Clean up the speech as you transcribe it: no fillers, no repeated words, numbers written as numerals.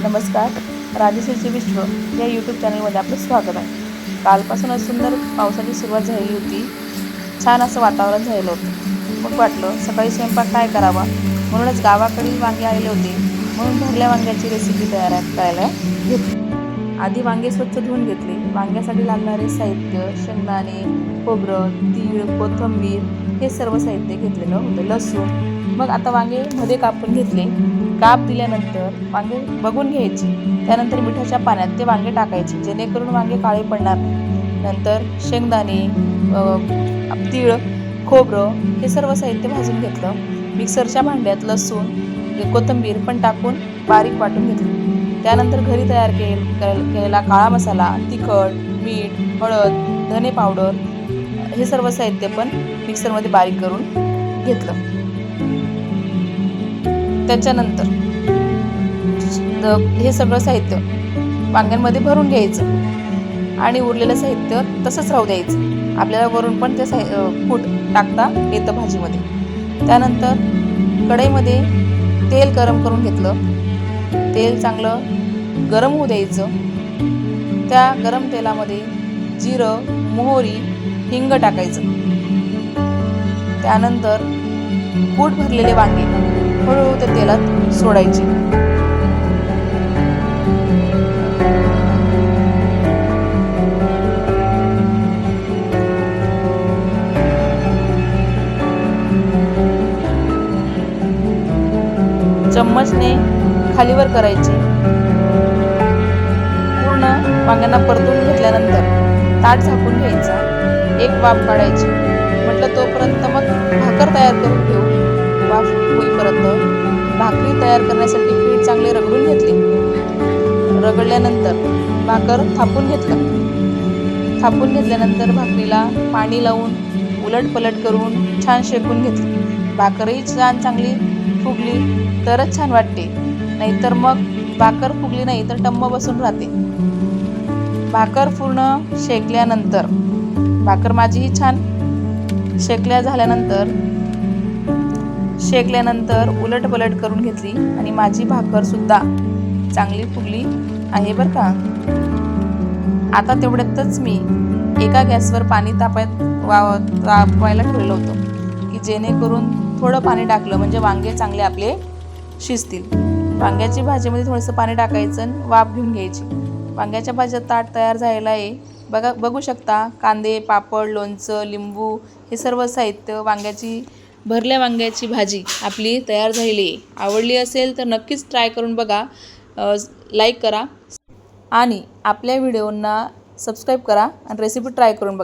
नमस्कार, राजश्रीचे विश्व या यूट्यूब चॅनलमध्ये आपलं स्वागत आहे। कालपासूनच सुंदर पावसाची सुरुवात झालेली होती। छान असं वातावरण झालेलं होतं। मग वाटलं सकाळी स्वयंपाक काय करावा, म्हणूनच गावाकडील वांगे आलेले होते, म्हणून भरल्या वांग्याची रेसिपी तयार करायला घेतली। आधी वांगे स्वच्छ धुवून घेतले। वांग्यासाठी लागणारे साहित्य शेंगदाणे, खोबरं, तीळ, कोथिंबीर हे सर्व साहित्य घेतलेलं होतं। लसूण। मग आता वांगे मध्ये कापून घेतले। काप दिल्यानंतर वांगे बघून घ्यायचे। त्यानंतर मिठाच्या पाण्यात ते वांगे टाकायचे, जेणेकरून वांगे काळे पडणार नाही। नंतर शेंगदाणे, तीळ, खोबरं हे सर्व साहित्य भाजून घेतलं। मिक्सरच्या भांड्यात लसूण, कोथिंबीर पण टाकून बारीक वाटून घेतली। त्यानंतर घरी तयार केलेला काळा मसाला, तिखट, मीठ, हळद, धने पावडर हे सर्व साहित्य पण मिक्सरमध्ये बारीक करून घेतलं। त्याच्यानंतर हे सगळं साहित्य वांग्यांमध्ये भरून घ्यायचं आणि उरलेलं साहित्य तसंच राहू द्यायचं। आपल्याला वरून पण ते कूट टाकता येतं भाजीमध्ये। त्यानंतर कढईमध्ये तेल गरम करून घेतलं। तेल चांगलं गरम होऊ द्यायचं। त्या गरम तेलामध्ये जिरं, मोहरी, हिंग टाकायचं। त्यानंतर कूट भरलेले वांगे हळूहळू त्या तेलात सोडायचे। चम्मचने खालीवर करायचे। पूर्ण वांग्यांना परतून घेतल्यानंतर ताट झाकून घ्यायचा। एक वाफ काढायची। म्हटलं तोपर्यंत मग भाकर तयार करून घेऊ। वाफ होईपर्यंत भाकरी तयार करण्यासाठी पीठ चांगले रगडून घेतले। रगडल्यानंतर भाकर थापून घेतलं। थापून घेतल्यानंतर भाकरीला पाणी लावून उलट-पलट करून छान शेकून घेतली। भाकरही छान चांगली फुगली तरच छान वाटते, नाहीतर मग भाकर फुगली नाही तर टम्म बसून राहते। भाकर पूर्ण शेकल्यानंतर भाकर माझीही छान शेकल्यानंतर उलट-पलट करून घेतली आणि माझी भाकर सुद्धा चांगली फुगली आहे बरं का। आता तेवढ्यातच मी एका गॅसवर पाणी तापायला ठेवलं होतं, की जेणेकरून थोडं पाणी टाकलं म्हणजे वांगे चांगले आपले शिजतील। वांग्याची भाजीमध्ये थोडंसं पाणी टाकायचं आणि वाफ घेऊन घ्यायची। वांग्याच्या भाजीचा ताट तयार झालेला आहे। बघू शकता, कांदे, पापड, लोणचं, लिंबू हे सर्व साहित्य भरल्या वांग्याची भाजी आपली तयार झालेली आहे। आवडली असेल तर नक्कीच ट्राय करून बघा। लाईक करा आणि आपल्या व्हिडिओंना सबस्क्राईब करा आणि रेसिपी ट्राय करून बघा।